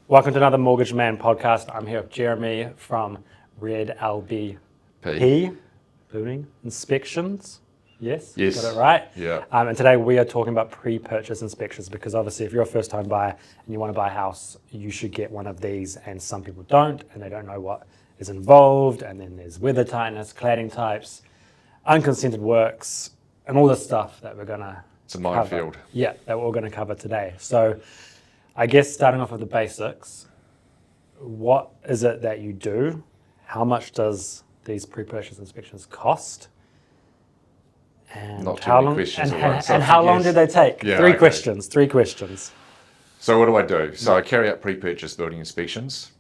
Welcome to another Mortgage Man podcast. I'm here with Jeremy from Red LBP Building Inspections. Yes, Yes. got it right. Yeah. And today we are talking about pre-purchase inspections because obviously if you're a first-time buyer and you want to buy a house, you should get one of these, and some people don't, and they don't know what is involved. And then there's weather tightness, cladding types, unconsented works, and all this stuff that we're gonna. It's a minefield. Yeah, that we're going to cover today. So, I guess starting off with the basics, what is it that you do? How much does these pre-purchase inspections cost? And Not too how many long, questions and, at once. and how long do they take? Yeah, Three okay. questions. So what do I do? So I carry out pre-purchase building inspections.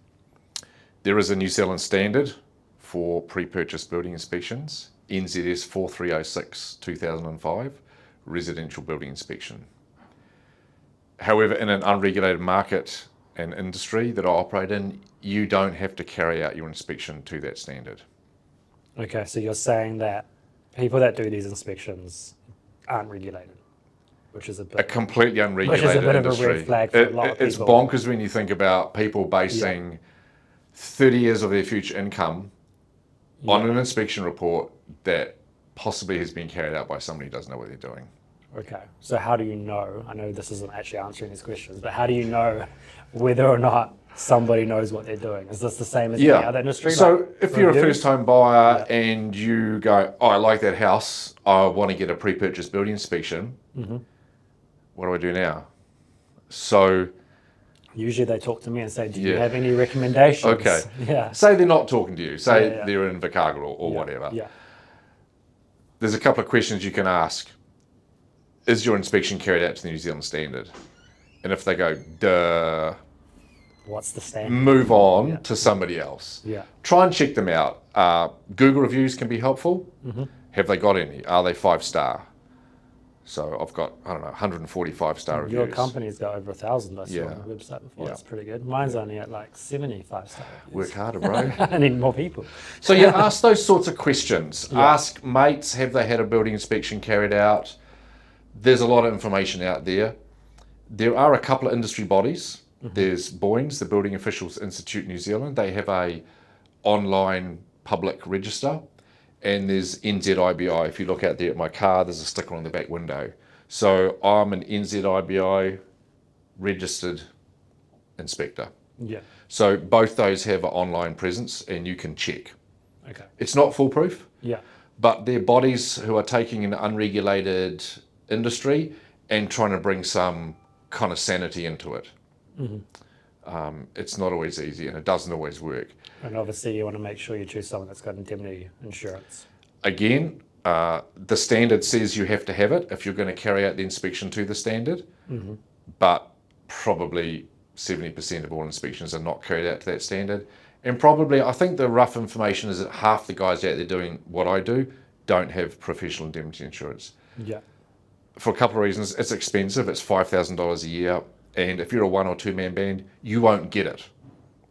There is a New Zealand standard for pre-purchase building inspections, NZS 4306 2005, residential building inspection. However, in an unregulated market and industry that I operate in, you don't have to carry out your inspection to that standard. Okay, so you're saying that people that do these inspections aren't regulated, which is a bit, Completely unregulated which is a bit industry. of a red flag for a lot of It's people. bonkers when you think about people basing 30 years of their future income on an inspection report that possibly has been carried out by somebody who doesn't know what they're doing. Okay, so how do you know? I know this isn't actually answering these questions, but how do you know whether or not somebody knows what they're doing? Is this the same as any other industry? So like if you're a reviews? first-time buyer and you go, oh, I like that house, I want to get a pre-purchase building inspection, what do I do now? So Usually they talk to me and say, do you have any recommendations? Okay. Yeah. Say they're not talking to you. Say Yeah. they're in Invercargill or whatever. Yeah. There's a couple of questions you can ask. Is your inspection carried out to the New Zealand standard? And if they go, duh, What's the standard? move on to somebody else. Yeah. Try and check them out. Google reviews can be helpful. Have they got any? Are they 5-star? So I've got, 140 5-star reviews. Your company's got over 1,000 I saw Yeah. on the website before. Yeah. That's pretty good. Mine's only at like 75 star reviews. Work harder, bro. I need more people. So you ask those sorts of questions. Ask mates, have they had a building inspection carried out? There's a lot of information out there. There are a couple of industry bodies. There's BOINS, the Building Officials Institute New Zealand. They have a online public register. And there's NZIBI. If you look out there at my car, there's a sticker on the back window. So I'm an NZIBI registered inspector. Yeah. So both those have an online presence and you can check. Okay. It's not foolproof, Yeah. but they're bodies who are taking an unregulated industry and trying to bring some kind of sanity into it. It's not always easy and it doesn't always work. And obviously you want to make sure you choose someone that's got indemnity insurance. Again, the standard says you have to have it if you're going to carry out the inspection to the standard, but probably 70% of all inspections are not carried out to that standard. And probably, I think the rough information is that half the guys out there doing what I do don't have professional indemnity insurance. Yeah. For a couple of reasons. It's expensive, it's $5,000 a year, and if you're a 1 or 2 man band, you won't get it.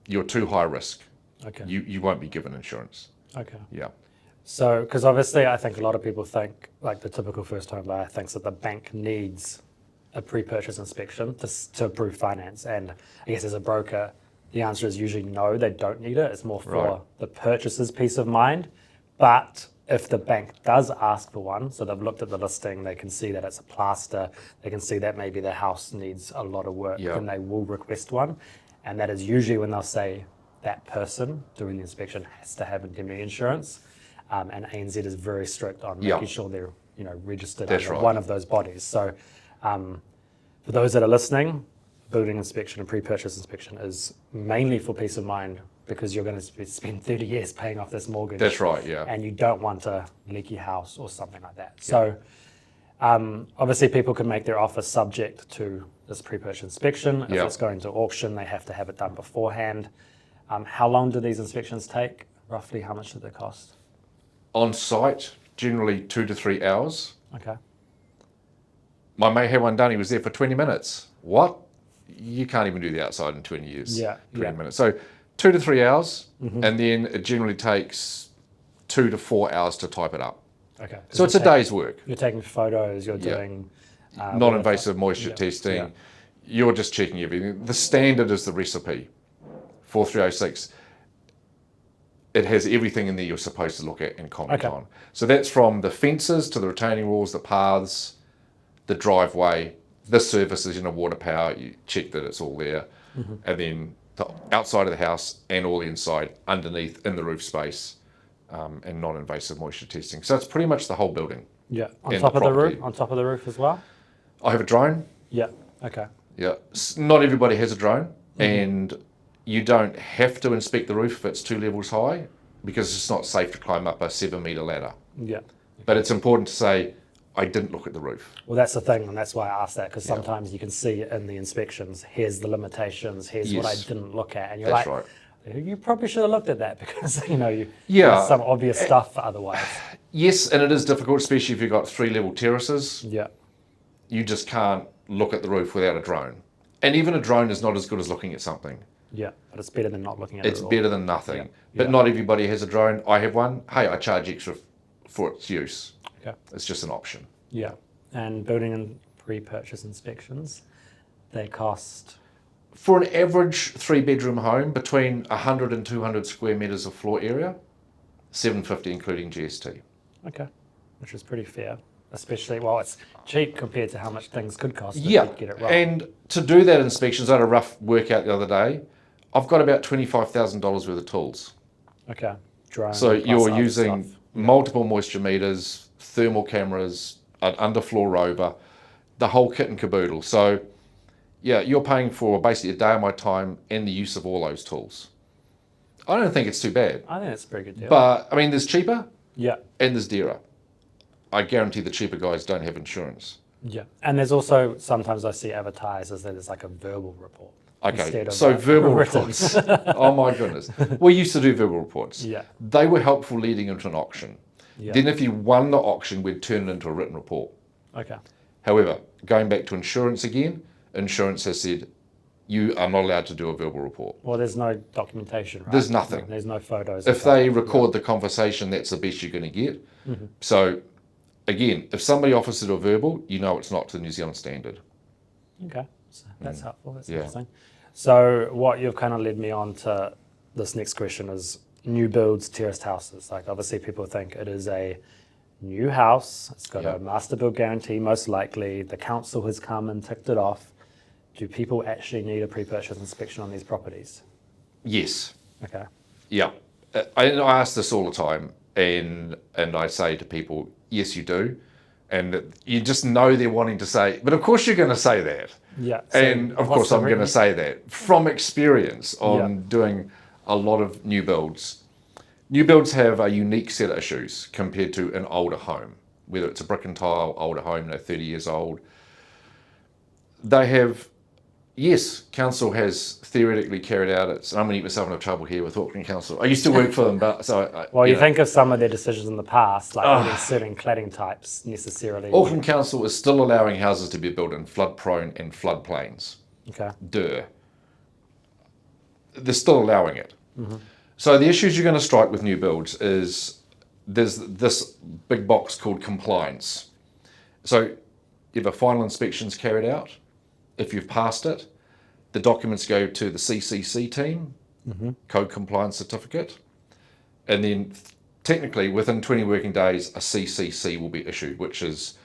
You're too high risk. Okay. You won't be given insurance. Okay. Yeah. So, because obviously I think a lot of people think, like the typical first-time buyer thinks that the bank needs a pre-purchase inspection to approve finance. And I guess as a broker, the answer is usually no, they don't need it. It's more for the purchaser's peace of mind. But if the bank does ask for one, so they've looked at the listing, they can see that it's a plaster, they can see that maybe their house needs a lot of work, and they will request one. And that is usually when they'll say that person doing the inspection has to have indemnity insurance. And ANZ is very strict on making sure they're registered under one of those bodies. So for those that are listening, building inspection and pre-purchase inspection is mainly for peace of mind because you're going to spend 30 years paying off this mortgage. That's right, yeah. And you don't want a leaky house or something like that. So obviously people can make their offer subject to this pre-purchase inspection. If it's going to auction, they have to have it done beforehand. How long do these inspections take? Roughly how much do they cost? On site, generally 2 to 3 hours. Okay. My mate had one done, he was there for 20 minutes. What? You can't even do the outside in 20 years. 20 minutes. So 2 to 3 hours, and then it generally takes 2 to 4 hours to type it up. Okay. So it's a day's work. You're taking photos, you're doing Non-invasive moisture testing. you're just checking everything. The standard is the recipe, 4306. It has everything in there you're supposed to look at and comment Okay. on. So that's from the fences to the retaining walls, the paths, the driveway, the surfaces, water, power, you check that it's all there. And then the outside of the house and all the inside, underneath, in the roof space, and non-invasive moisture testing. So it's pretty much the whole building. Yeah. On And top the of the property. roof? On top of the roof as well? I have a drone. Yeah. Okay. Yeah. Not everybody has a drone, and you don't have to inspect the roof if it's 2 levels high, because it's not safe to climb up a 7-metre ladder. Yeah. But it's important to say, I didn't look at the roof. Well, that's the thing, and that's why I asked that, because sometimes you can see in the inspections, here's the limitations, here's what I Yes. didn't look at, and you're That's like, right. you probably should have looked at that because Yeah. there's some obvious stuff otherwise. Yes, and it is difficult, especially if you've got 3-level terraces. Yeah. You just can't look at the roof without a drone. And even a drone is not as good as looking at something. Yeah, but it's better than not looking at it It's at all. better than nothing. Yeah. But Yeah. not everybody has a drone. I have one. Hey, I charge extra for its use. Okay. It's just an option. Yeah. And building and pre-purchase inspections, they cost. For an average 3-bedroom home, between 100 and 200 square metres of floor area, $750 including GST. Okay. Which is pretty fair, especially, well, it's cheap compared to how much things could cost if Yeah, you get it wrong. and to do that inspections, I had a rough workout the other day. I've got about $25,000 worth of tools. Okay. Drone So plus you're other using stuff. multiple moisture meters, thermal cameras, an underfloor rover, the whole kit and caboodle. So yeah, you're paying for basically a day of my time and the use of all those tools. I don't think it's too bad. I think it's a pretty good deal. But I mean, there's cheaper Yeah. and there's dearer. I guarantee the cheaper guys don't have insurance. Yeah. And there's also, sometimes I see advertised as that there's like a verbal report. Okay, instead of so a verbal written. reports. Oh my goodness. We used to do verbal reports. Yeah. They were helpful leading into an auction. Yeah. Then if you won the auction, we'd turn it into a written report. Okay. However, going back to insurance again, insurance has said you are not allowed to do a verbal report. Well, there's no documentation, right? There's nothing. There's no photos. If they record the conversation, that's the best you're going to get. So again, if somebody offers to do a verbal, you know it's not to the New Zealand standard. Okay. So that's helpful. That's Yeah. interesting. So what you've kind of led me on to this next question is new builds, terraced houses. Like obviously people think it is a new house. It's got Yeah. a master build guarantee, most likely. The council has come and ticked it off. Do people actually need a pre-purchase inspection on these properties? Yes. Okay. Yeah. I ask this all the time, and I say to people, yes, you do. And you just know they're wanting to say, but of course you're going to say that. Yeah. So And of what's course the I'm going to say that from experience on doing a lot of new builds. New builds have a unique set of issues compared to an older home, whether it's a brick and tile older home, 30 years old. They have, yes, council has theoretically carried out its, and I'm going to get myself into trouble here with Auckland Council. I used to work for them, but so. Well, you know, think of some of their decisions in the past, like only certain cladding types necessarily. Auckland Council is still allowing houses to be built in flood prone and floodplains. Okay. They're still allowing it. So the issues you're going to strike with new builds is there's this big box called compliance. So if a final inspection's carried out, if you've passed it, the documents go to the CCC team, Code Compliance Certificate, and then technically within 20 working days, a CCC will be issued, which is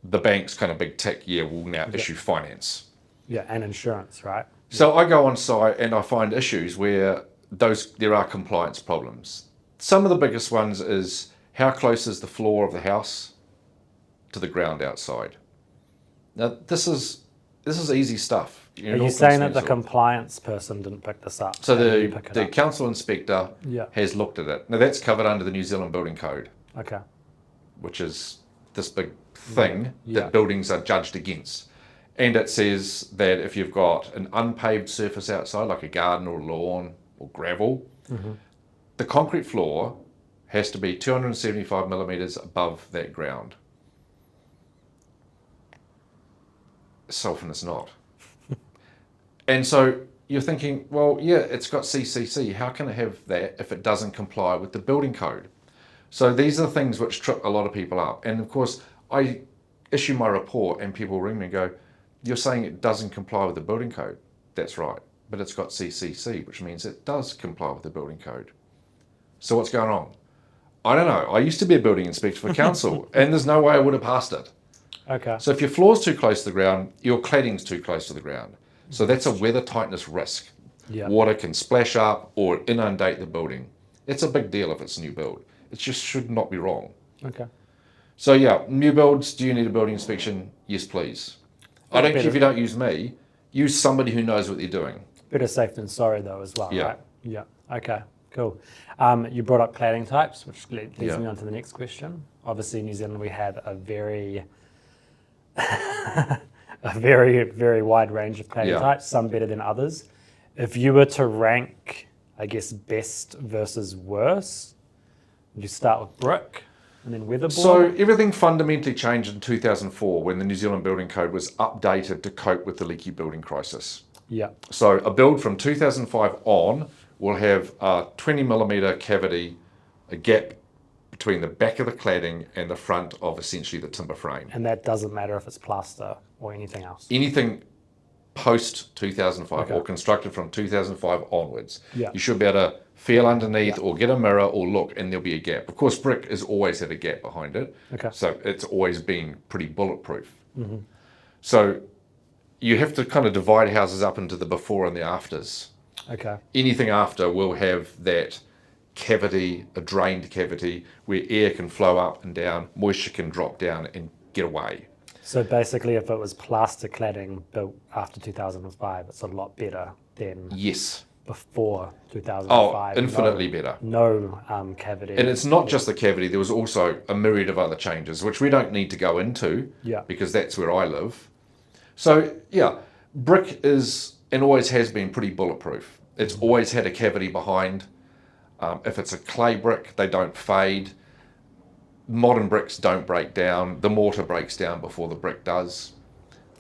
the bank's kind of big tick, will now issue finance. Yeah, and insurance, right? So I go on site and I find issues where there are compliance problems. Some of the biggest ones is how close is the floor of the house to the ground outside. Now this is easy stuff. Are you saying that the compliance person didn't pick this up? So and you the pick it up? council inspector Yeah. has looked at it. Now that's covered under the New Zealand Building Code, Okay. which is this big thing Yeah. that buildings are judged against. And it says that if you've got an unpaved surface outside, like a garden or lawn or gravel, the concrete floor has to be 275 millimetres above that ground. So often it's not. And so you're thinking, well, yeah, it's got CCC. How can it have that if it doesn't comply with the building code? So these are things which trip a lot of people up. And of course, I issue my report and people ring me and go, You're saying it doesn't comply with the building code. That's right. But it's got CCC, which means it does comply with the building code. So what's going on? I don't know. I used to be a building inspector for council, and there's no way I would have passed it. Okay. So if your floor's too close to the ground, your cladding's too close to the ground. So that's a weather tightness risk. Yeah. Water can splash up or inundate the building. It's a big deal if it's a new build. It just should not be wrong. Okay. So yeah, new builds, do you need a building inspection? Yes, please. I don't care if you don't use me. Use somebody who knows what they're doing. Better safe than sorry, though, as well, Yeah. right? Yeah. Okay, cool. You brought up cladding types, which leads me on to the next question. Obviously, in New Zealand, we have a very, very wide range of cladding types, some better than others. If you were to rank, I guess, best versus worst, would you start with brick and then weatherboard? So everything fundamentally changed in 2004 when the New Zealand Building Code was updated to cope with the leaky building crisis. Yeah. So a build from 2005 on will have a 20 millimetre cavity, a gap between the back of the cladding and the front of essentially the timber frame. And that doesn't matter if it's plaster or anything else? Anything post 2005 or constructed from 2005 onwards, you should be able to feel underneath or get a mirror or look, and there'll be a gap. Of course, brick has always had a gap behind it, so it's always been pretty bulletproof. So you have to kind of divide houses up into the before and the afters. Okay. Anything after will have that cavity, a drained cavity, where air can flow up and down, moisture can drop down and get away. So basically, if it was plaster cladding built after 2005, it's a lot better than before 2005. Oh, infinitely better. No cavity. And it's not just the cavity, there was also a myriad of other changes, which we don't need to go into because that's where I live. So yeah, brick is and always has been pretty bulletproof. It's always had a cavity behind. If it's a clay brick, they don't fade. Modern bricks don't break down. The mortar breaks down before the brick does.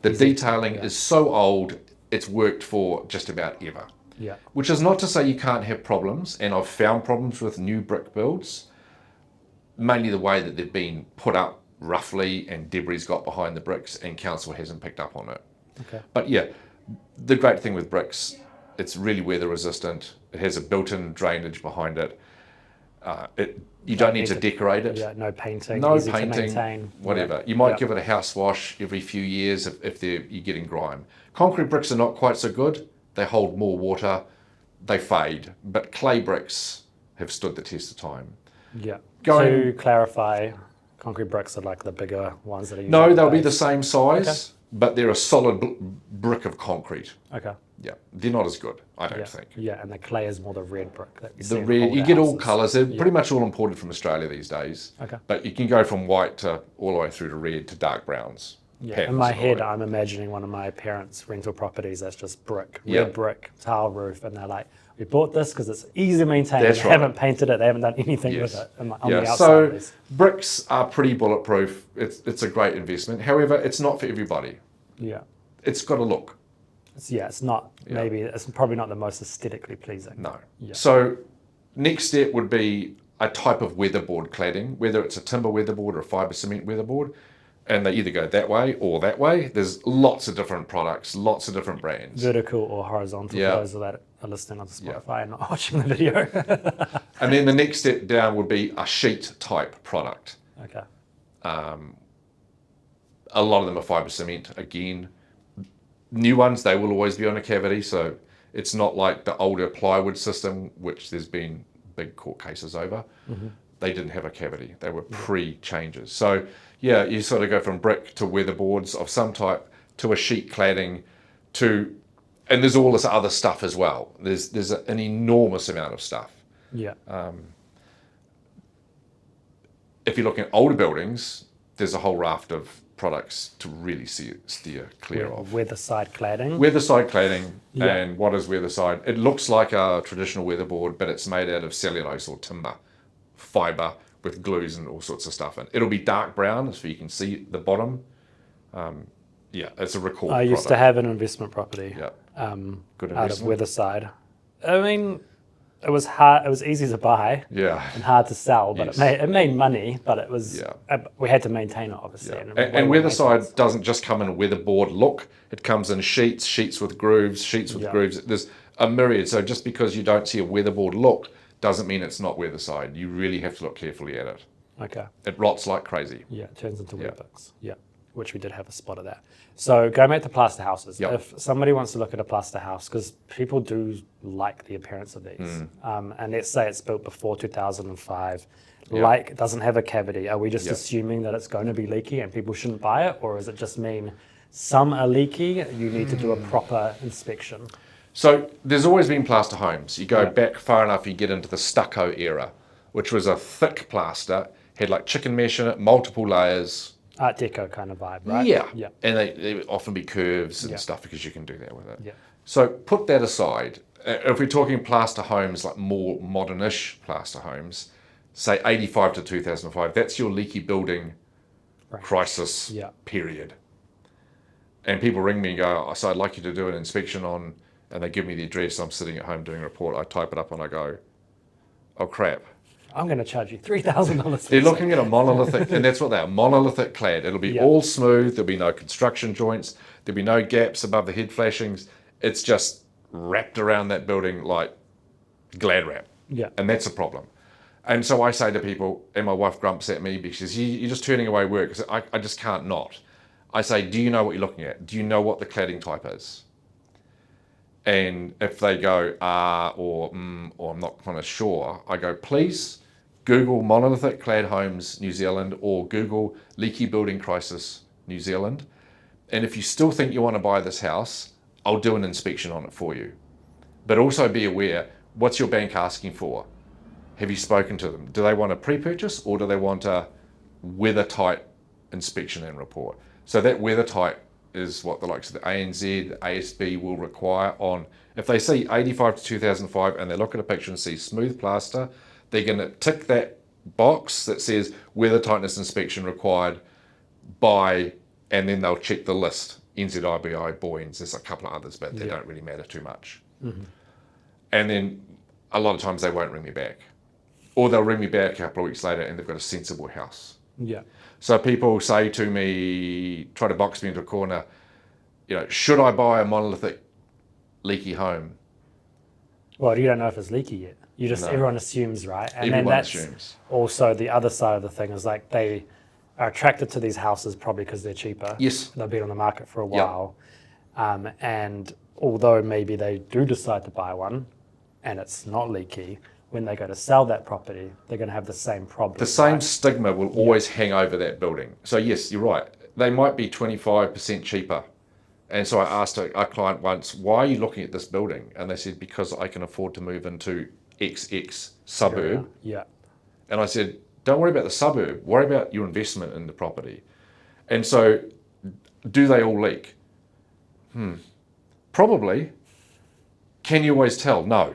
The detailing is so old, it's worked for just about ever. Yeah. Which is not to say you can't have problems, and I've found problems with new brick builds, mainly the way that they've been put up roughly and debris got behind the bricks and council hasn't picked up on it. Okay. But yeah, the great thing with bricks, it's really weather resistant. It has a built-in drainage behind it. You don't need to decorate it. Yeah, no painting. No easy painting, to maintain. whatever. You might give it a house wash every few years if you're getting grime. Concrete bricks are not quite so good. They hold more water. They fade. But clay bricks have stood the test of time. Yeah. To clarify, concrete bricks are like the bigger ones that are used. No, they'll be the same size, but they're a solid brick of concrete. Okay. Yeah, they're not as good, I don't think. Yeah, and the clay is more the red brick that you see. The red, you get all colours. They're pretty much all imported from Australia these days. Okay. But you can go from white to all the way through to red to dark browns. Yeah, in my head, I'm imagining one of my parents' rental properties that's just brick, red brick, tile roof, and they're like, we bought this because it's easy to maintain. They haven't painted it. They haven't done anything with it on the outside. So bricks are pretty bulletproof. It's a great investment. However, it's not for everybody. Yeah. It's got to look. It's not, maybe, it's probably not the most aesthetically pleasing. No. Yeah. So next step would be a type of weatherboard cladding, whether it's a timber weatherboard or a fibre cement weatherboard, and they either go that way or that way. There's lots of different products, lots of different brands. Vertical or horizontal, for those that are listening on Spotify and not watching the video. And then the next step down would be a sheet type product. Okay. A lot of them are fibre cement, again. New ones, they will always be on a cavity, so it's not like the older plywood system, which there's been big court cases over. They didn't have a cavity. They were pre-changes. So yeah, you sort of go from brick to weatherboards of some type to a sheet cladding to, and there's all this other stuff as well. There's an enormous amount of stuff. Yeah. If you're looking at older buildings, there's a whole raft of products to really steer clear of. Weatherside cladding. Weatherside cladding, and what is weatherside? It looks like a traditional weatherboard, but it's made out of cellulose or timber fibre with glues and all sorts of stuff. And it'll be dark brown, so you can see the bottom. It's a record I used to have an investment property Good out of Weatherside. I mean, it was hard. It was easy to buy Yeah. and hard to sell, but Yes. it made money. But it was we had to maintain it obviously. Yeah. And weatherside doesn't just come in a weatherboard look. It comes in sheets with grooves, sheets with grooves. There's a myriad. So just because you don't see a weatherboard look doesn't mean it's not weatherside. You really have to look carefully at it. Okay. It rots like crazy. Yeah, it turns into wet bricks. Yeah, which we did have a spot of that. So going back to plaster houses, if somebody wants to look at a plaster house, because people do like the appearance of these, and let's say it's built before 2005, like it doesn't have a cavity, are we just assuming that it's going to be leaky and people shouldn't buy it, or does it just mean some are leaky, you need to do a proper inspection? So there's always been plaster homes. You go back far enough, you get into the stucco era, which was a thick plaster, had like chicken mesh in it, multiple layers. Art Deco kind of vibe, right? Yeah. Yeah. And they would often be curves and stuff because you can do that with it. Yeah. So put that aside. If we're talking plaster homes, like more modernish plaster homes, say 85 to 2005, that's your leaky building crisis period. And people ring me and go, so I'd like you to do an inspection on, and they give me the address. I'm sitting at home doing a report. I type it up and I go, oh crap. I'm going to charge you $3,000. They're looking at a monolithic, and that's what they are, monolithic clad. It'll be all smooth. There'll be no construction joints. There'll be no gaps above the head flashings. It's just wrapped around that building like glad wrap. Yeah. And that's a problem. And so I say to people, and my wife grumps at me because you're just turning away work. Because I just can't not. I say, do you know what you're looking at? Do you know what the cladding type is? And if they go, or I'm not kind of sure, I go, please Google monolithic clad homes New Zealand or Google leaky building crisis New Zealand. And if you still think you want to buy this house, I'll do an inspection on it for you. But also be aware, what's your bank asking for? Have you spoken to them? Do they want a pre-purchase or do they want a weather-tight inspection and report? So that weather-tight is what the likes of the ANZ, the ASB will require on, if they see 85 to 2005 and they look at a picture and see smooth plaster, they're going to tick that box that says weather tightness inspection required by, and then they'll check the list. NZIBI, Boyens, there's a couple of others, but they don't really matter too much. And then a lot of times they won't ring me back. Or they'll ring me back a couple of weeks later and they've got a sensible house. Yeah. So people say to me, try to box me into a corner, should I buy a monolithic leaky home? Well, you don't know if it's leaky yet. Everyone assumes, right? And Everyone then that's assumes. Also the other side of the thing is like they are attracted to these houses probably because they're cheaper. Yes. They've been on the market for a while. And although maybe they do decide to buy one and it's not leaky, when they go to sell that property, they're going to have the same problem. The same stigma will always hang over that building. So yes, you're right. They might be 25% cheaper. And so I asked a client once, why are you looking at this building? And they said, because I can afford to move into XX suburb. Yeah. And I said, don't worry about the suburb, worry about your investment in the property. And so, do they all leak? Probably. Can you always tell? No.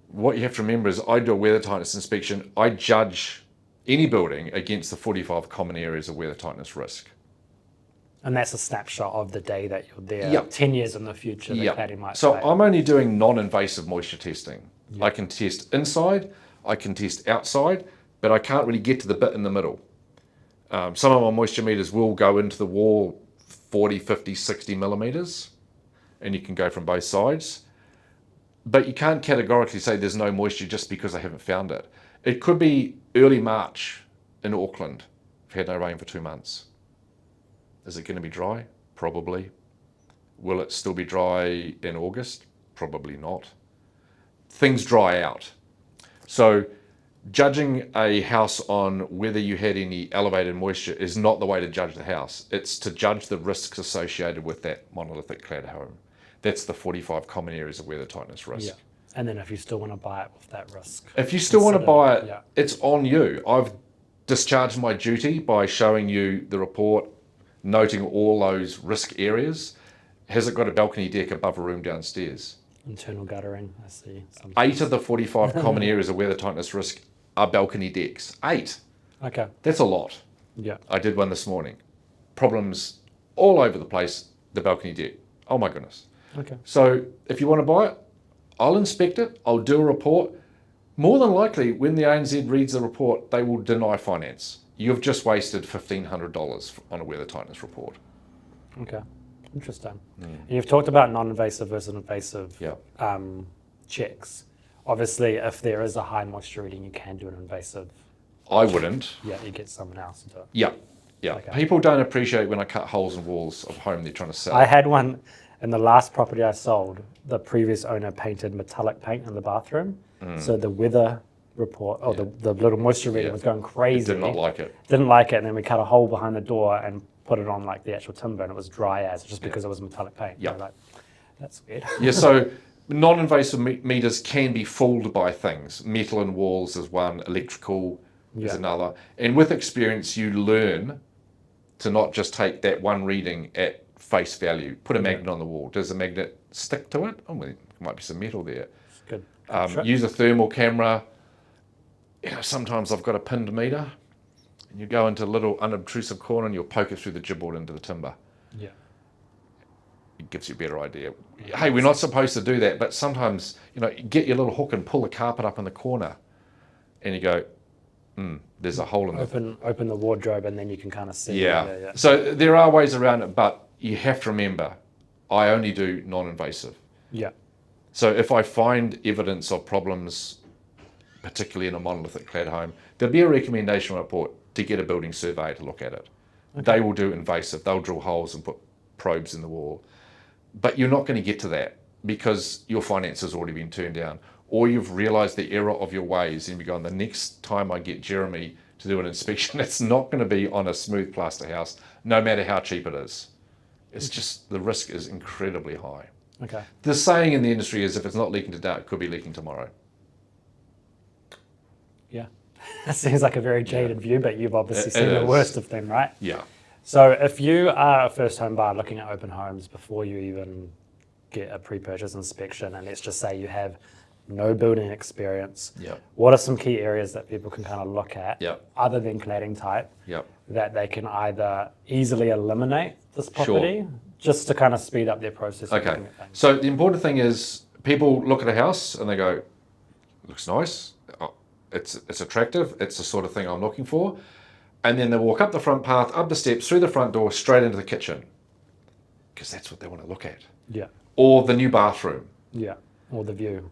What you have to remember is I do a weather tightness inspection. I judge any building against the 45 common areas of weather tightness risk. And that's a snapshot of the day that you're there. 10 years in the future, the cladding might So fail. I'm only doing non-invasive moisture testing. I can test inside, I can test outside, but I can't really get to the bit in the middle. Some of my moisture meters will go into the wall 40, 50, 60 millimeters, and you can go from both sides. But you can't categorically say there's no moisture just because I haven't found it. It could be early March in Auckland. We've had no rain for 2 months. Is it going to be dry? Probably. Will it still be dry in August? Probably not. Things dry out. So judging a house on whether you had any elevated moisture is not the way to judge the house. It's to judge the risks associated with that monolithic clad home. That's the 45 common areas of weather tightness risk. Yeah. And then if you still want to buy it with that risk. If you still want to buy it, it's on you. I've discharged my duty by showing you the report, noting all those risk areas. Has it got a balcony deck above a room downstairs? Internal guttering, I see. 8 of the 45 common areas of weather tightness risk are balcony decks. 8. Okay. That's a lot. Yeah. I did one this morning. Problems all over the place, the balcony deck. Oh my goodness. Okay. So if you want to buy it, I'll inspect it, I'll do a report. More than likely, when the ANZ reads the report, they will deny finance. You've just wasted $1,500 on a weather tightness report. Okay, interesting. And you've talked about non-invasive versus invasive Yeah. checks. Obviously, if there is a high moisture reading, you can do an invasive. I wouldn't. Yeah, you get someone else to do it. Yeah. Yeah. Okay. People don't appreciate when I cut holes in walls of home they're trying to sell. I had one in the last property I sold. The previous owner painted metallic paint in the bathroom. So the weather report, or the little moisture reading was going crazy. Did not like it. Didn't like it, and then we cut a hole behind the door and put it on like the actual timber, and it was dry as, just because it was metallic paint. Yeah. Like, that's weird. Yeah, so non-invasive meters can be fooled by things. Metal in walls is one, electrical is another. And with experience, you learn to not just take that one reading at face value. Put a magnet on the wall. Does the magnet stick to it? Oh, well, there might be some metal there. Good. Use a thermal camera. You know, sometimes I've got a pinned meter, and you go into a little unobtrusive corner and you'll poke it through the gibboard into the timber. Yeah. It gives you a better idea. Hey, we're not supposed to do that, but sometimes, you know, get your little hook and pull the carpet up in the corner, and you go, there's a hole in it. Open the wardrobe, and then you can kind of see. Yeah. So there are ways around it, but you have to remember, I only do non-invasive. Yeah. So if I find evidence of problems, particularly in a monolithic clad home, there'll be a recommendation report to get a building surveyor to look at it. Okay. They will do invasive. They'll drill holes and put probes in the wall. But you're not going to get to that because your finance has already been turned down, or you've realised the error of your ways and you're going, the next time I get Jeremy to do an inspection, it's not going to be on a smooth plaster house, no matter how cheap it is. It's just, the risk is incredibly high. Okay. The saying in the industry is, if it's not leaking today, it could be leaking tomorrow. Yeah. That seems like a very jaded view, but you've obviously seen the worst of them, right? Yeah. So if you are a first home buyer looking at open homes before you even get a pre-purchase inspection, and let's just say you have no building experience, what are some key areas that people can kind of look at, other than cladding type, that they can either easily eliminate this property, just to kind of speed up their process? Okay. So the important thing is, people look at a house and they go, looks nice, it's attractive, it's the sort of thing I'm looking for. And then they walk up the front path, up the steps, through the front door, straight into the kitchen. Because that's what they want to look at. Yeah. Or the new bathroom. Yeah. Or the view.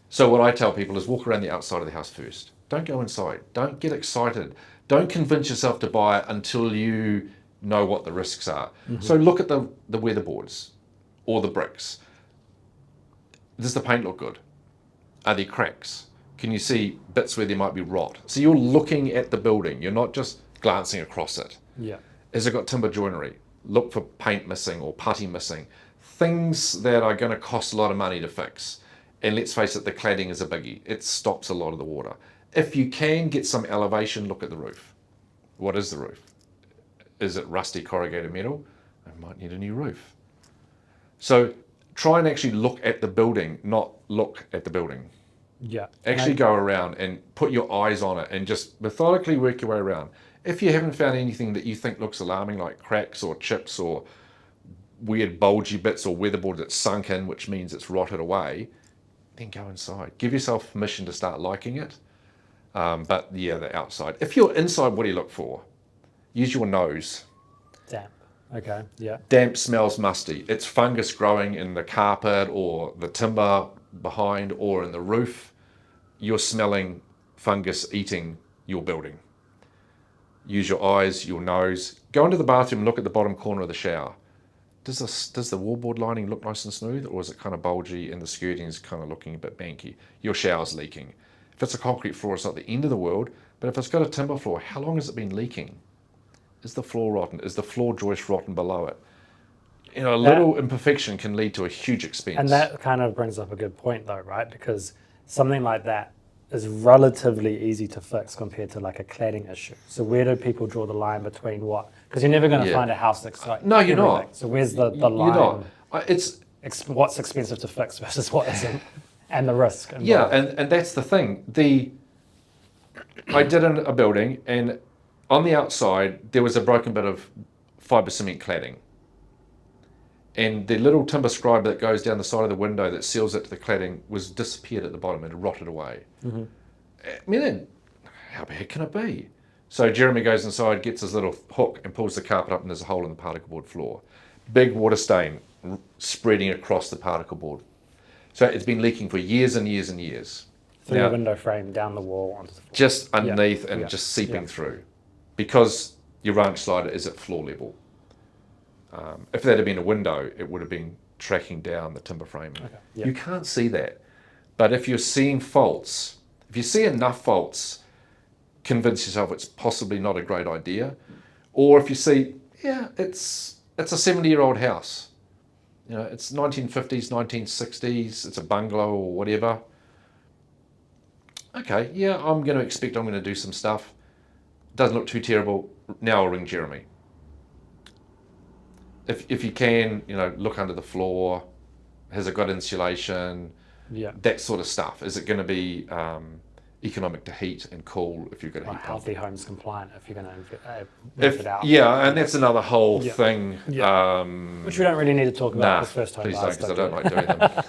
So what I tell people is walk around the outside of the house first. Don't go inside. Don't get excited. Don't convince yourself to buy it until you know what the risks are. So look at the weatherboards or the bricks. Does the paint look good? Are there cracks? Can you see bits where there might be rot? So you're looking at the building. You're not just glancing across it. Yeah. Has it got timber joinery? Look for paint missing or putty missing. Things that are going to cost a lot of money to fix. And let's face it, the cladding is a biggie. It stops a lot of the water. If you can get some elevation, look at the roof. What is the roof? Is it rusty corrugated metal? I might need a new roof. So try and actually look at the building, not look at the building. Yeah. Actually go around and put your eyes on it and just methodically work your way around. If you haven't found anything that you think looks alarming, like cracks or chips or weird bulgy bits or weatherboard that's sunk in, which means it's rotted away, then go inside. Give yourself permission to start liking it. But yeah, the outside. If you're inside, what do you look for? Use your nose. Damp. Okay. Yeah. Damp smells musty. It's fungus growing in the carpet or the timber behind or in the roof. You're smelling fungus eating your building. Use your eyes, your nose. Go into the bathroom and look at the bottom corner of the shower. Does the wallboard lining look nice and smooth, or is it kind of bulgy and the skirting is kind of looking a bit banky? Your shower's leaking. If it's a concrete floor, it's not the end of the world, but if it's got a timber floor, how long has it been leaking? Is the floor rotten? Is the floor joist rotten below it? You know, a little imperfection can lead to a huge expense. And that kind of brings up a good point though, right? Because something like that is relatively easy to fix compared to like a cladding issue. So where do people draw the line between what? Because you're never going to find a house that's like no, you're everything. not. So where's the line? You're not. It's what's expensive to fix versus what isn't, and the risk involved. Yeah, and that's the thing. I did a building, and on the outside there was a broken bit of fibre cement cladding. and the little timber scribe that goes down the side of the window that seals it to the cladding was disappeared at the bottom. It had rotted away. Mm-hmm. I mean, how bad can it be? So Jeremy goes inside, gets his little hook and pulls the carpet up, and there's a hole in the particle board floor. Big water stain spreading across the particle board. So it's been leaking for years and years and years. Through the window frame, down the wall, onto the floor. Just underneath and just seeping through. Because your ranch slider is at floor level. If that had been a window, it would have been tracking down the timber frame. Okay. You can't see that. But if you're seeing faults, if you see enough faults, convince yourself it's possibly not a great idea. Or if you see, it's a 70-year-old house. You know, it's 1950s, 1960s, it's a bungalow or whatever. Okay, I'm going to do some stuff. Doesn't look too terrible. Now I'll ring Jeremy. If you can, look under the floor. Has it got insulation? Yeah. That sort of stuff. Is it going to be economic to heat and cool if you've got a heat pump? Healthy homes compliant if you're going to rent it out. Yeah, and that's another whole thing. Yeah. Which we don't really need to talk about this first time. Please don't, because I don't like doing them.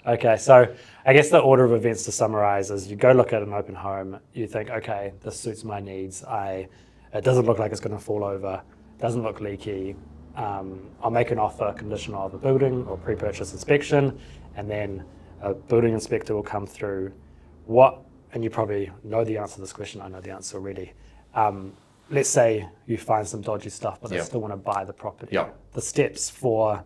Okay, so I guess the order of events to summarize is you go look at an open home, you think, okay, this suits my needs. It doesn't look like it's going to fall over, doesn't look leaky. I'll make an offer conditional of a building or pre-purchase inspection, and then a building inspector will come through. And you probably know the answer to this question, I know the answer already. Let's say you find some dodgy stuff, but they still want to buy the property. Yep. The steps for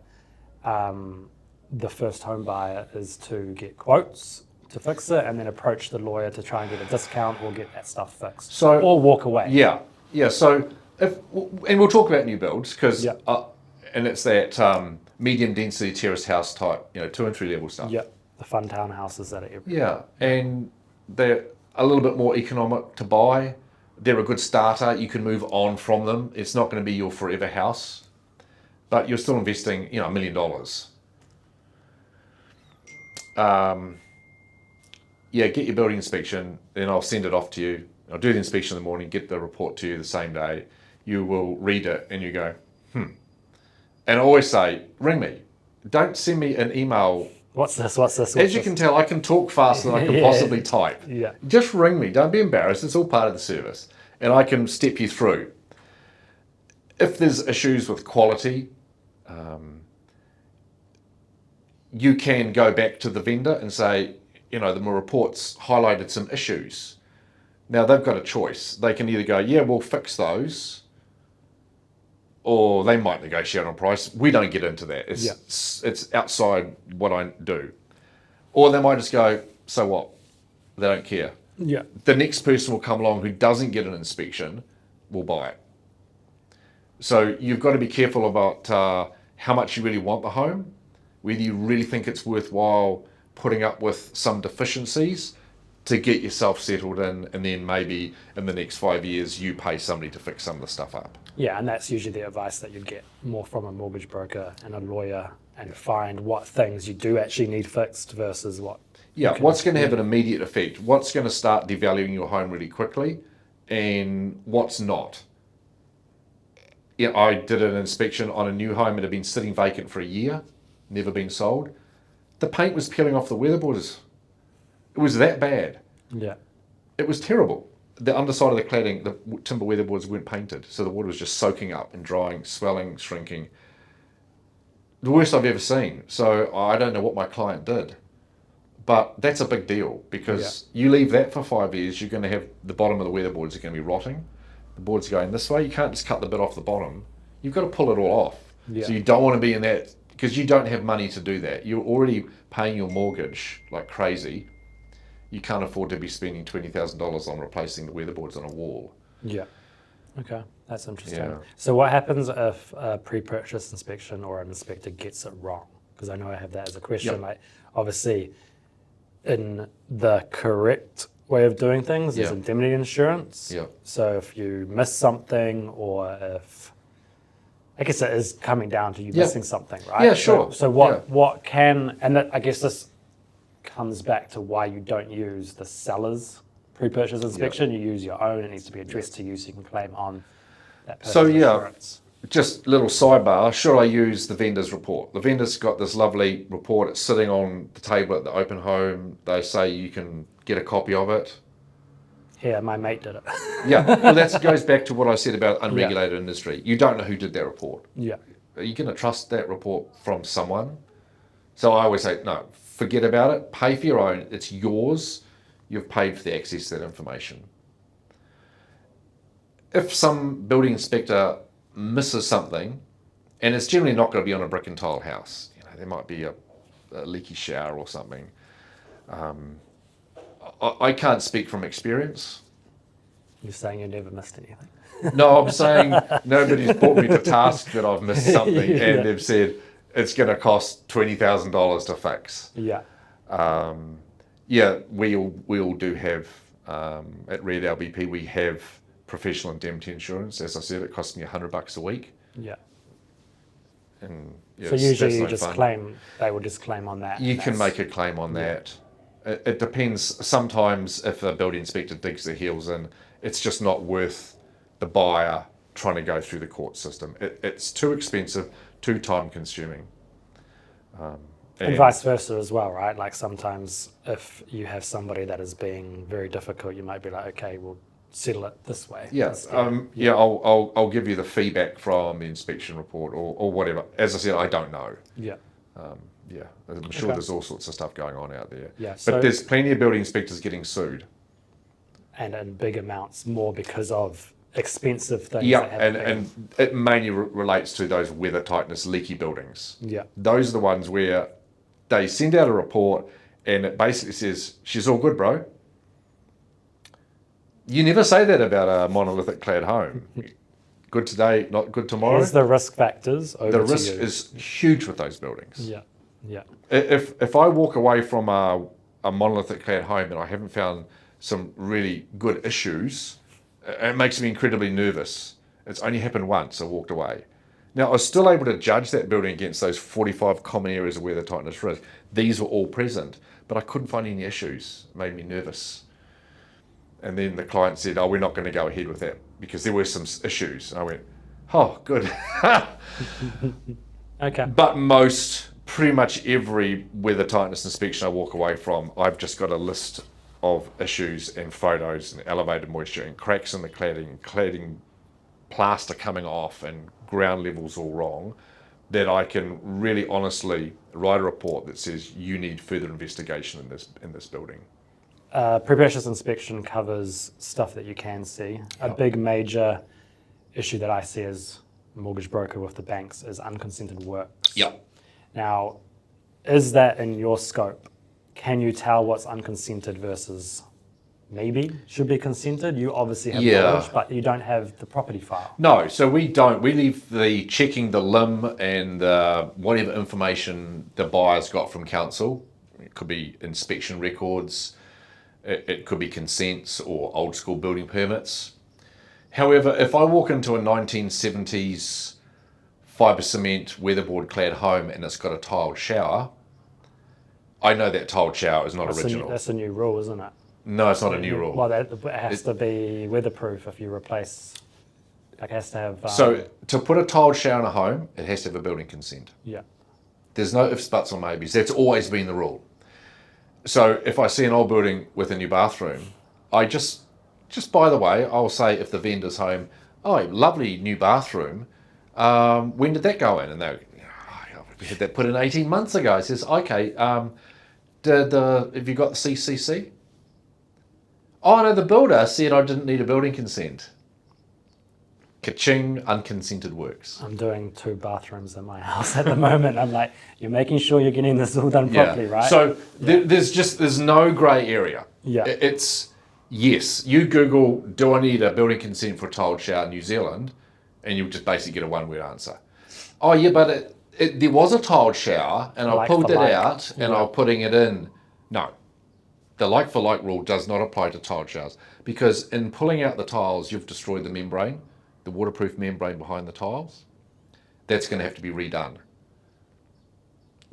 the first home buyer is to get quotes to fix it and then approach the lawyer to try and get a discount or get that stuff fixed. Or walk away. Yeah. So and we'll talk about new builds because and it's that medium density terrace house type, 2 and 3 level stuff. Yeah. The fun townhouses that are everywhere. Yeah, and they're a little bit more economic to buy. They're a good starter. You can move on from them. It's not going to be your forever house, but you're still investing, $1 million. Get your building inspection, then I'll send it off to you. I'll do the inspection in the morning, get the report to you the same day. You will read it and you go, And I always say, ring me. Don't send me an email. What's this? As you can tell, I can talk faster than I can possibly type. Yeah. Just ring me. Don't be embarrassed. It's all part of the service. And I can step you through. If there's issues with quality, you can go back to the vendor and say, the reports highlighted some issues. Now, they've got a choice. They can either go, we'll fix those, or they might negotiate on price. We don't get into that. It's outside what I do. Or they might just go, so what? They don't care. Yeah. The next person will come along who doesn't get an inspection will buy it. So you've got to be careful about how much you really want the home, whether you really think it's worthwhile putting up with some deficiencies to get yourself settled in, and then maybe in the next 5 years you pay somebody to fix some of the stuff up. Yeah, and that's usually the advice that you'd get more from a mortgage broker and a lawyer, and find what things you do actually need fixed versus what. What's going to have an immediate effect? What's going to start devaluing your home really quickly, and what's not? I did an inspection on a new home that had been sitting vacant for a year, never been sold. The paint was peeling off the weatherboards. It was that bad. Yeah. It was terrible. The underside of the cladding, the timber weatherboards weren't painted, so the water was just soaking up and drying, swelling, shrinking. The worst I've ever seen. So I don't know what my client did. But that's a big deal, because you leave that for 5 years, you're going to have the bottom of the weatherboards are going to be rotting. The board's going this way. You can't just cut the bit off the bottom. You've got to pull it all off. Yeah. So you don't want to be in that, because you don't have money to do that. You're already paying your mortgage like crazy. You can't afford to be spending $20,000 on replacing the weatherboards on a wall. Yeah. Okay, that's interesting. Yeah. So what happens if a pre-purchase inspection or an inspector gets it wrong? Because I know I have that as a question. Yep. Like, obviously, in the correct way of doing things, there's Yep. indemnity insurance. Yep. So if you miss something, or if, I guess it is coming down to you missing something, right? Yeah, sure. So what can, and that, I guess this comes back to why you don't use the seller's pre-purchase inspection. You use your own. It needs to be addressed to you so you can claim on that person's insurance. just little sidebar, should I use the vendor's report? The vendor's got this lovely report. It's sitting on the table at the open home. They say you can get a copy of it. Yeah, my mate did it. Yeah, well, that goes back to what I said about unregulated industry. You don't know who did that report. Yeah. Are you going to trust that report from someone? So I always say, no, forget about it. Pay for your own. It's yours. You've paid for the access to that information. If some building inspector misses something, and it's generally not going to be on a brick and tile house, there might be a leaky shower or something. I can't speak from experience. You're saying you never missed anything. No, I'm saying nobody's brought me to task that I've missed something and they've said it's going to cost $20,000 to fix. Yeah. We all do have, at Red LBP, we have professional indemnity insurance. As I said, it costs me $100 a week. Yeah. And So usually you just claim, they will just claim on that. You can make a claim on that. It depends. Sometimes if a building inspector digs their heels in, it's just not worth the buyer trying to go through the court system. It's too expensive, too time consuming. And vice versa as well, right? Like sometimes if you have somebody that is being very difficult, you might be like, okay, we'll settle it this way. Yes. I'll give you the feedback from the inspection report or whatever. As I said, I don't know. Yeah. I'm sure there's all sorts of stuff going on out there. Yeah. But there's plenty of building inspectors getting sued. And in big amounts, more because of expensive things. Yeah, and it mainly relates to those weather tightness leaky buildings. Yeah. Those are the ones where they send out a report and it basically says, she's all good, bro. You never say that about a monolithic clad home. Good today, not good tomorrow. Here's the risk factors over The risk is huge with those buildings. Yeah, yeah. If I walk away from a monolithic clad home and I haven't found some really good issues, it makes me incredibly nervous. It's only happened once, I walked away. Now, I was still able to judge that building against those 45 common areas of weather tightness risk. These were all present, but I couldn't find any issues. It made me nervous. And then the client said, oh, we're not going to go ahead with that because there were some issues. And I went, oh, good. Okay. But pretty much every weather tightness inspection I walk away from, I've just got a list of issues and photos and elevated moisture and cracks in the cladding plaster coming off and ground levels all wrong, that I can really honestly write a report that says you need further investigation in this building. Pre-purchase inspection covers stuff that you can see. A big major issue that I see as a mortgage broker with the banks is unconsented works. Yep. Now, is that in your scope? Can you tell what's unconsented versus maybe should be consented? You obviously have knowledge, but you don't have the property file. No, so we don't. We leave the checking the limb and whatever information the buyer's got from council. It could be inspection records, it could be consents or old school building permits. However, if I walk into a 1970s fibre cement weatherboard clad home and it's got a tiled shower, I know that tiled shower is not original. That's a new rule, isn't it? No, it's not a new rule. Well, it has to be weatherproof if you replace. Like, it has to have. So to put a tiled shower in a home, it has to have a building consent. Yeah. There's no ifs, buts, or maybes. That's always been the rule. So if I see an old building with a new bathroom, I just by the way, I'll say if the vendor's home, oh, lovely new bathroom. When did that go in? And they, we had that put in 18 months ago. It says, okay, have you got the CCC? Oh no, the builder said I didn't need a building consent. Ka-ching, unconsented works. I'm doing 2 bathrooms in my house at the moment. I'm like, you're making sure you're getting this all done properly, right? So there's no grey area. Yeah. It's, yes, you Google, do I need a building consent for a tiled shower in New Zealand? And you just basically get a one-word answer. Oh yeah, but there was a tiled shower and I pulled that out and I'm putting it in. No. The like-for-like rule does not apply to tiled showers because in pulling out the tiles, you've destroyed the membrane, the waterproof membrane behind the tiles. That's going to have to be redone.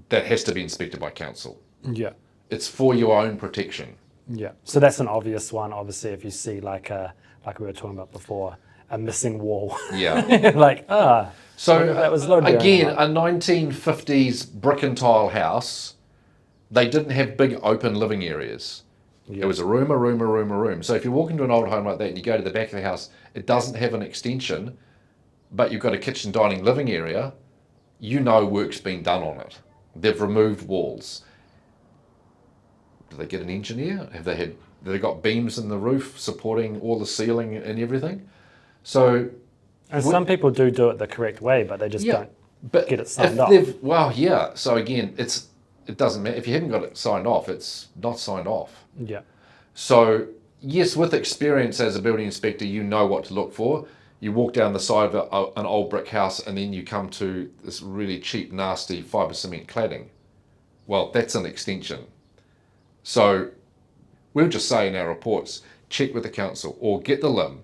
That has to be inspected by council. Yeah. It's for your own protection. Yeah. So that's an obvious one. Obviously, if you see like we were talking about before, a missing wall. Yeah. Like, So that was loaded again, bearing a 1950s brick and tile house, they didn't have big open living areas. Yeah. It was a room, a room, a room, a room. So if you walk into an old home like that and you go to the back of the house, it doesn't have an extension, but you've got a kitchen, dining, living area, you know work's been done on it. They've removed walls. Do they get an engineer? Have they got beams in the roof supporting all the ceiling and everything? So And some people do it the correct way, but they just don't but get it signed if off. Well, yeah. So again, it doesn't matter if you haven't got it signed off. It's not signed off. Yeah. So yes, with experience as a building inspector, you know what to look for. You walk down the side of an old brick house, and then you come to this really cheap, nasty fibre cement cladding. Well, that's an extension. So we'll just say in our reports, check with the council or get the limb.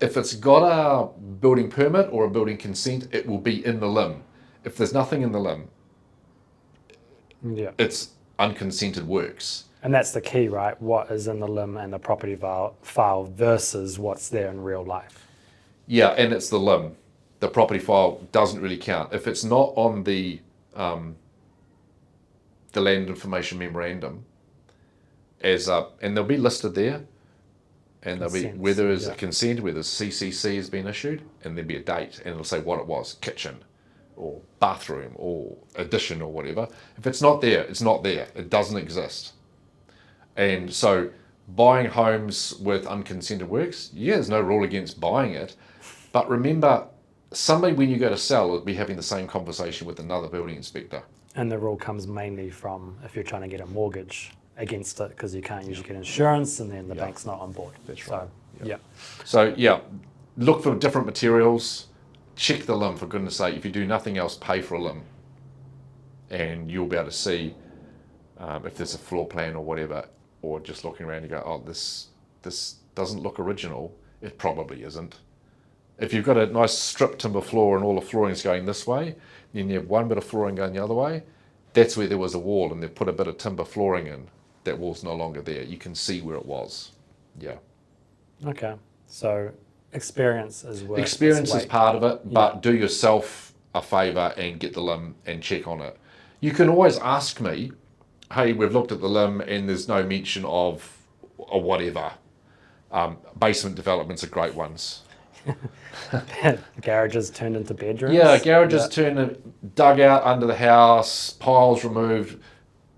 If it's got a building permit or a building consent, it will be in the limb. If there's nothing in the limb, Yeah. it's unconsented works. And that's the key, right? What is in the limb and the property file versus what's there in real life. Yeah, and it's the limb. The property file doesn't really count. If it's not on the land information memorandum and they'll be listed there, and there'll be whether it's a consent, whether CCC has been issued, and there'll be a date, and it'll say what it was, kitchen, or bathroom, or addition, or whatever. If it's not there, it's not there. It doesn't exist. And so buying homes with unconsented works, yeah, there's no rule against buying it. But remember, somebody when you go to sell will be having the same conversation with another building inspector. And the rule comes mainly from if you're trying to get a mortgage against it, because you can't usually get insurance, and then the bank's not on board. That's right. Yeah. So yeah, look for different materials. Check the limb, for goodness sake. If you do nothing else, pay for a limb, and you'll be able to see if there's a floor plan or whatever, or just looking around, you go, oh, this doesn't look original. It probably isn't. If you've got a nice strip timber floor and all the flooring's going this way, then you have one bit of flooring going the other way, that's where there was a wall and they've put a bit of timber flooring in. That wall's no longer there. You can see where it was. Yeah. Okay. So experience is worth Experience is part of it, but do yourself a favour and get the limb and check on it. You can always ask me, hey, we've looked at the limb and there's no mention of or whatever. Basement developments are great ones. Garages turned into bedrooms. Yeah, garages dug out under the house, piles removed,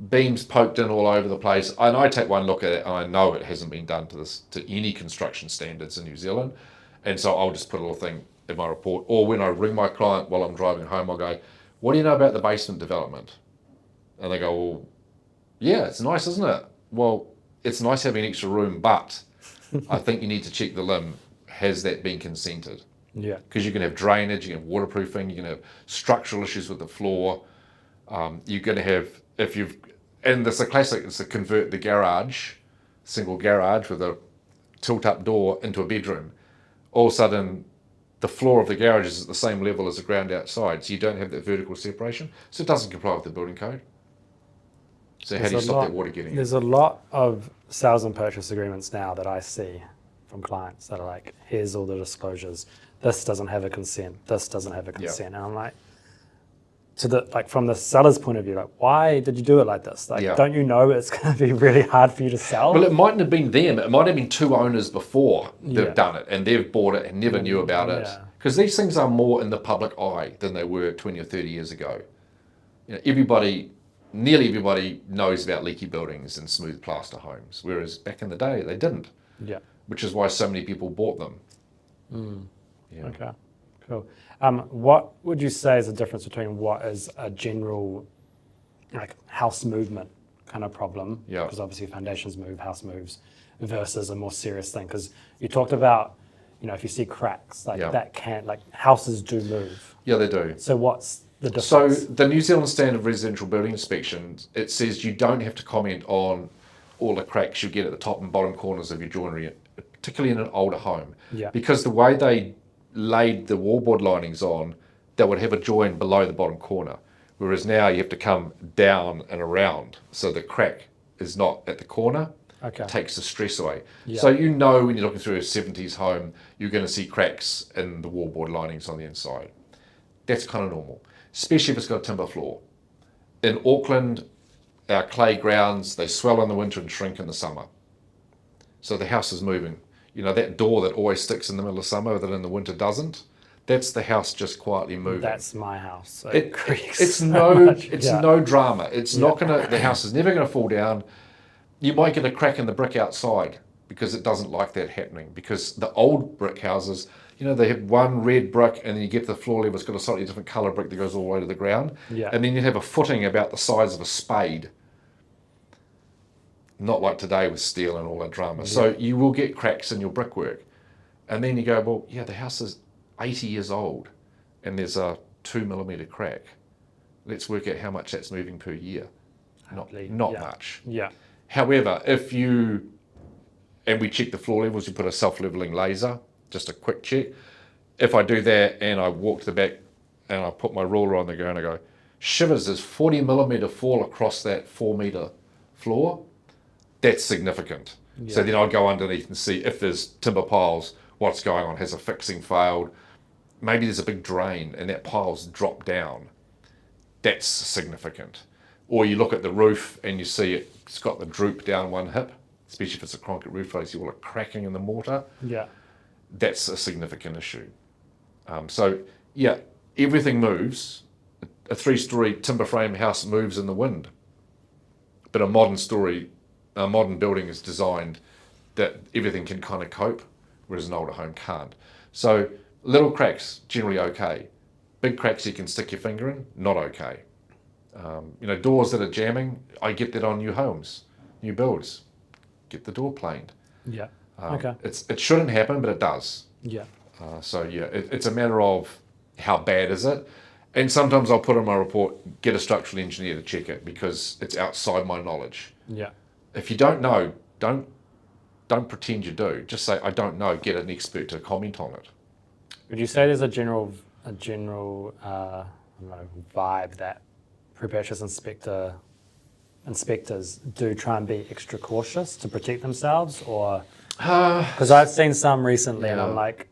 beams poked in all over the place. And I take one look at it and I know it hasn't been done to any construction standards in New Zealand. And so I'll just put a little thing in my report. Or when I ring my client while I'm driving home, I'll go, what do you know about the basement development? And they go, well, yeah, it's nice, isn't it? Well, it's nice having an extra room, but I think you need to check the limb. Has that been consented? Yeah. Because you can have drainage, you can have waterproofing, you can have structural issues with the floor. You're going to have, and there's a classic, it's to convert the garage, single garage with a tilt-up door into a bedroom. All of a sudden, the floor of the garage is at the same level as the ground outside, so you don't have that vertical separation, so it doesn't comply with the building code. So how do you stop that water getting in? There's a lot of sales and purchase agreements now that I see from clients that are like, here's all the disclosures. This doesn't have a consent. This doesn't have a consent. And I'm like, from the seller's point of view, like, why did you do it like this? Like, don't you know it's going to be really hard for you to sell? Well, it mightn't have been them. It might have been two owners before they've done it, and they've bought it and never knew about it. Because these things are more in the public eye than they were 20 or 30 years ago. You know, nearly everybody knows about leaky buildings and smooth plaster homes, whereas back in the day they didn't. Yeah. Which is why so many people bought them. Yeah. Okay, cool. What would you say is the difference between what is a general like house movement kind of problem? Yeah. Because obviously foundations move, house moves, versus a more serious thing. Because you talked about, if you see cracks, that can't, houses do move. Yeah, they do. So what's the difference? So the New Zealand Standard of Residential Building Inspection, it says you don't have to comment on all the cracks you get at the top and bottom corners of your joinery, particularly in an older home. Yeah. Because the way they laid the wallboard linings on, they would have a join below the bottom corner. Whereas now you have to come down and around, so the crack is not at the corner. Okay. takes the stress away. Yeah. So you know when you're looking through a 70s home, you're going to see cracks in the wallboard linings on the inside. That's kind of normal, especially if it's got a timber floor. In Auckland, our clay grounds, they swell in the winter and shrink in the summer. So the house is moving. You know, that door that always sticks in the middle of summer that in the winter doesn't, that's the house just quietly moving. That's my house. So It creaks it's so no much. it's Yeah. no drama. It's Yeah. not gonna the house is never gonna fall down. You might get a crack in the brick outside because it doesn't like that happening. Because the old brick houses, you know, they have one red brick and then you get to the floor level, it's got a slightly different colour brick that goes all the way to the ground. Yeah. And then you have a footing about the size of a spade. Not like today with steel and all that drama. Yeah. So you will get cracks in your brickwork. And then you go, well, yeah, the house is 80 years old and there's a 2mm crack. Let's work out how much that's moving per year. Not Yeah. much. Yeah. However, and we check the floor levels, you put a self-leveling laser, just a quick check. If I do that and I walk to the back and I put my ruler on the go and I go, shivers, there's 40mm fall across that 4-metre floor, that's significant. Yeah. So then I'll go underneath and see if there's timber piles, what's going on, has a fixing failed, maybe there's a big drain and that pile's dropped down. That's significant. Or you look at the roof and you see it's got the droop down one hip, especially if it's a concrete roof, you see all the cracking in the mortar. Yeah. That's a significant issue. So yeah, everything moves. A 3-story timber frame house moves in the wind, but a modern building is designed that everything can kind of cope, whereas an older home can't. So little cracks, generally okay. Big cracks you can stick your finger in, not okay. You know, doors that are jamming, I get that on new homes, new builds. Get the door planed. Yeah. Okay. It shouldn't happen, but it does. Yeah. So yeah, it's a matter of how bad is it. And sometimes I'll put in my report, get a structural engineer to check it because it's outside my knowledge. Yeah. If you don't know, don't pretend you do. Just say, I don't know, get an expert to comment on it. Would you say there's a general I don't know, vibe that pre-purchase inspectors do try and be extra cautious to protect themselves, or because I've seen some recently and Yeah. I'm like,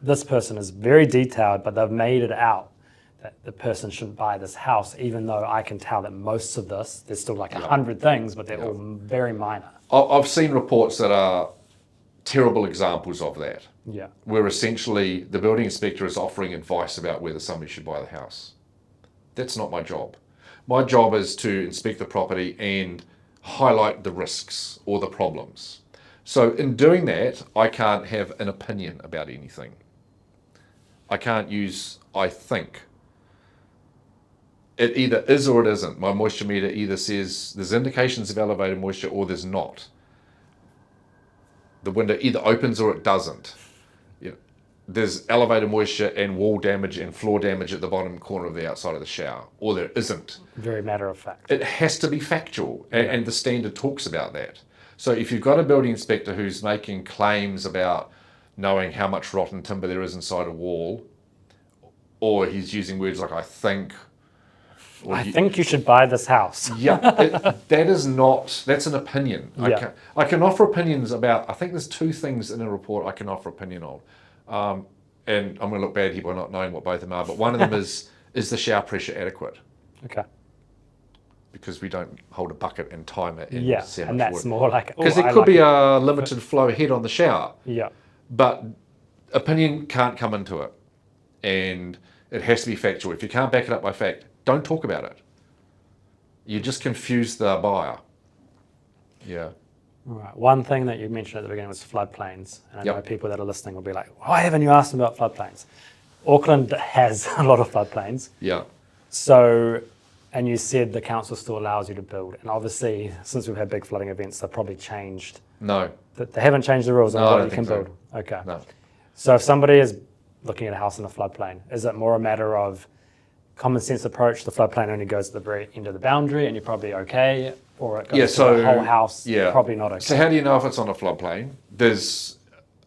this person is very detailed, but they've made it out that the person shouldn't buy this house, even though I can tell that most of this, there's still like 100 things, but they're all very minor. I've seen reports that are terrible examples of that, Yeah. where essentially the building inspector is offering advice about whether somebody should buy the house. That's not my job. My job is to inspect the property and highlight the risks or the problems. So in doing that, I can't have an opinion about anything. I can't use I think. It either is or it isn't. My moisture meter either says there's indications of elevated moisture or there's not. The window either opens or it doesn't. You know, there's elevated moisture and wall damage and floor damage at the bottom corner of the outside of the shower, or there isn't. Very matter of fact. It has to be factual, and the standard talks about that. So if you've got a building inspector who's making claims about knowing how much rotten timber there is inside a wall, or he's using words like I think, or I think you should buy this house. that's an opinion. Yeah. I can offer opinions about, I think there's 2 things in a report I can offer opinion on. And I'm going to look bad here by not knowing what both of them are, but one of them is the shower pressure adequate? Okay. Because we don't hold a bucket and time it. Yeah, and that's more like... Because it could be a limited flow head on the shower. Yeah. But opinion can't come into it. And it has to be factual. If you can't back it up by fact, don't talk about it. You just confuse the buyer. Yeah. Right. One thing that you mentioned at the beginning was floodplains. And I know Yep. people that are listening will be like, why haven't you asked them about floodplains? Auckland has a lot of floodplains. Yeah. So, and you said the council still allows you to build. And obviously, since we've had big flooding events, they've probably changed. No. They haven't changed the rules on No, I what don't you can think so. build. Okay. No. So if somebody is looking at a house in a floodplain, is it more a matter of common sense approach, the floodplain only goes to the very end of the boundary and you're probably okay, or it goes to the whole house, probably not okay? So how do you know if it's on a floodplain?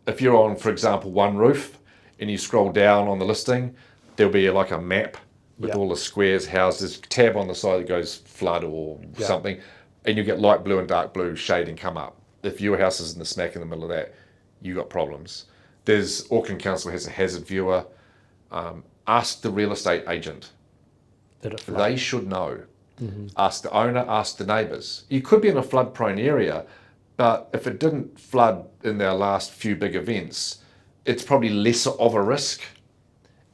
If you're on, for example, one roof and you scroll down on the listing, there'll be like a map with all the squares, houses, tab on the side that goes flood or something, and you get light blue and dark blue shading come up. if your house is in the smack in the middle of that, you got problems. There's Auckland Council has a hazard viewer. Ask the real estate agent. Did it flood? They should know. Ask the owner, ask the neighbours. You could be in a flood prone area, but if it didn't flood in their last few big events, it's probably lesser of a risk.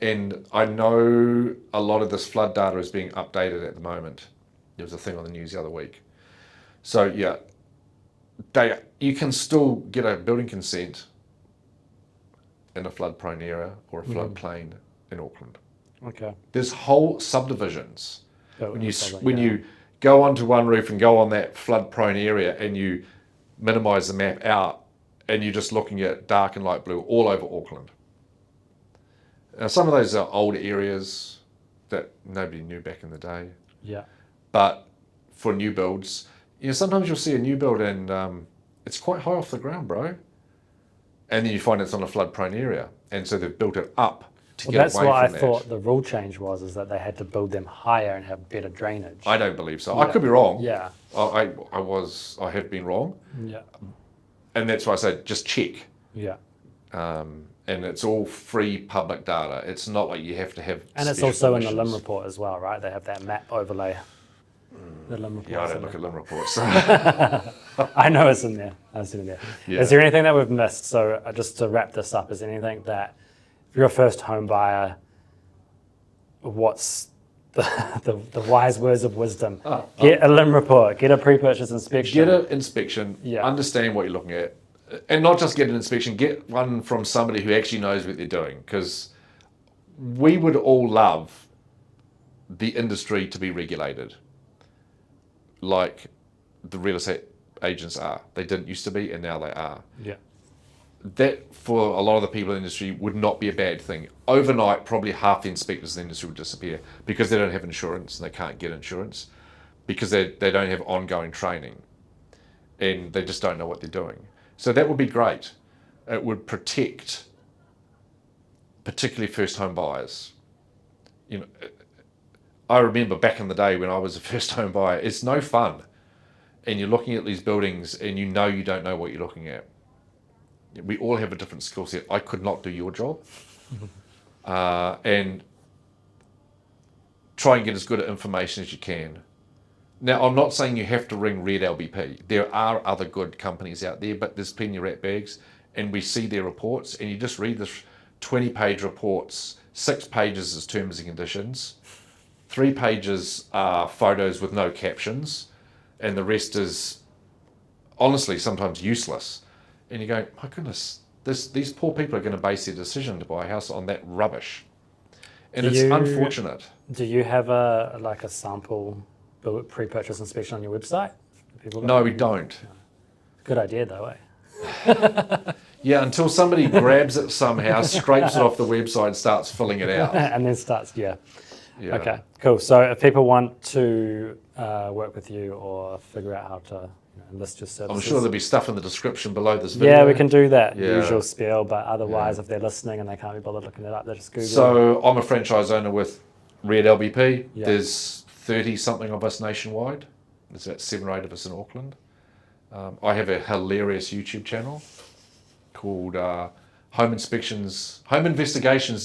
And I know a lot of this flood data is being updated at the moment. There was a thing on the news the other week. So yeah, you can still get a building consent in a flood prone area or a floodplain in Auckland. Okay. There's whole subdivisions. Built When in you something, when yeah. you go onto one roof and go on that flood prone area and you minimise the map out and you're just looking at dark and light blue all over Auckland. Now some of those are old areas that nobody knew back in the day, Yeah. but for new builds, sometimes you'll see a new build and it's quite high off the ground, bro. And then you find it's on a flood prone area. And so they've built it up to Well, get that's away what I from that. thought the rule change was, is that they had to build them higher and have better drainage. I don't believe so. Yeah. I could be wrong. Yeah. I have been wrong. Yeah. And that's why I say just check. Yeah. And it's all free public data. It's not like you have to have And it's special also in the permissions. LIM report as well, right? They have that map overlay. The LIM report. Yeah, I don't look at LIM reports. I know it's in there. It's in there. Yeah. Is there anything that we've missed? So just to wrap this up, is there anything that, if you're a first home buyer, what's the wise words of wisdom? Get a LIM report, get a pre-purchase inspection. Get an inspection, Yeah. understand what you're looking at. And not just get an inspection, get one from somebody who actually knows what they're doing. Because we would all love the industry to be regulated, like the real estate agents are. They didn't used to be, and now they are. Yeah. That, for a lot of the people in the industry, would not be a bad thing. Overnight, probably half the inspectors in the industry would disappear because they don't have insurance and they can't get insurance because they don't have ongoing training and they just don't know what they're doing. So that would be great. It would protect particularly first home buyers. I remember back in the day when I was a first home buyer, it's no fun. And you're looking at these buildings and you don't know what you're looking at. We all have a different skill set. I could not do your job. And try and get as good information as you can. Now, I'm not saying you have to ring Red LBP. There are other good companies out there, but there's plenty of rat bags, and we see their reports, and you just read the 20-page reports, 6 pages is terms and conditions, 3 pages are photos with no captions, and the rest is, honestly, sometimes useless. And you go, my goodness, these poor people are going to base their decision to buy a house on that rubbish. And it's unfortunate. Do you have a sample pre-purchase inspection on your website? No, we don't. Good idea though, eh? Yeah, until somebody grabs it somehow, scrapes it off the website and starts filling it out. And then starts, yeah. Yeah. Okay, cool. So if people want to work with you or figure out how to enlist your services. I'm sure there'll be stuff in the description below this video. Yeah, we can do that, Yeah. usual spiel, but otherwise if they're listening and they can't be bothered looking it up, they just Google it. So I'm a franchise owner with Red LBP. Yeah. There's 30-something of us nationwide. There's about 7 or 8 of us in Auckland. I have a hilarious YouTube channel called Home Investigations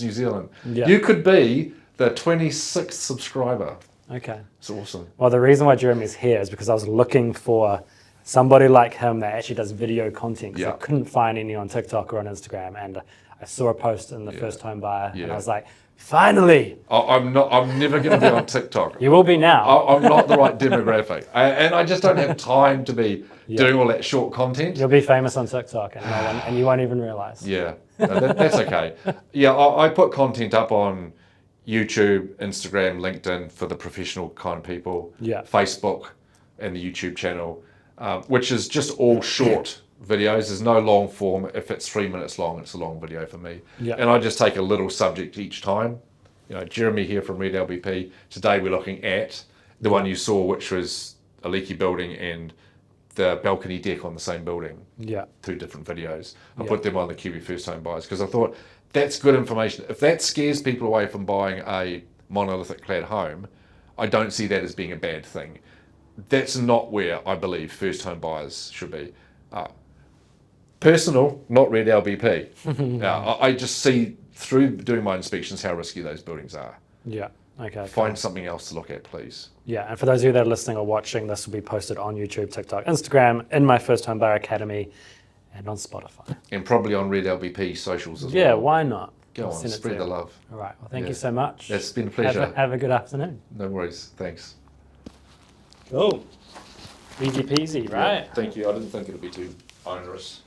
New Zealand. Yeah. You could be the 26th subscriber. Okay. It's awesome. Well, the reason why Jeremy's here is because I was looking for somebody like him that actually does video content, because Yeah. I couldn't find any on TikTok or on Instagram, and I saw a post in the First Home Buyer, and Yeah. I was like, finally, I'm never going to be on TikTok. you will be now. I'm not the right demographic. And I just don't have time to be doing all that short content. You'll be famous on TikTok, and you won't even realize. Yeah, no, that's okay. Yeah, I put content up on YouTube, Instagram, LinkedIn for the professional kind of people. Yeah. Facebook and the YouTube channel, which is just all short videos. There's no long form. If it's 3 minutes long, it's a long video for me. Yeah. And I just take a little subject each time. Jeremy here from Red LBP. Today we're looking at the one you saw, which was a leaky building and the balcony deck on the same building. Yeah. 2 different videos. I Yeah. put them on the Kiwi First Home Buyers because I thought that's good information. If that scares people away from buying a monolithic clad home, I don't see that as being a bad thing. That's not where I believe first home buyers should be. Personal, not red LBP. I just see through doing my inspections how risky those buildings are. Yeah. Okay. Find something else to look at, please. Yeah, and for those of you that are listening or watching, this will be posted on YouTube, TikTok, Instagram, in my First Home Buyer Academy, and on Spotify. And probably on Red LBP socials as well. Yeah, why not? Go I'll on, send it spread to the you. love. All right. Well, thank Yeah. you so much. It's been a pleasure. Have a good afternoon. No worries. Thanks. Cool. Easy peasy, right? Yeah, thank you. I didn't think it would be too onerous.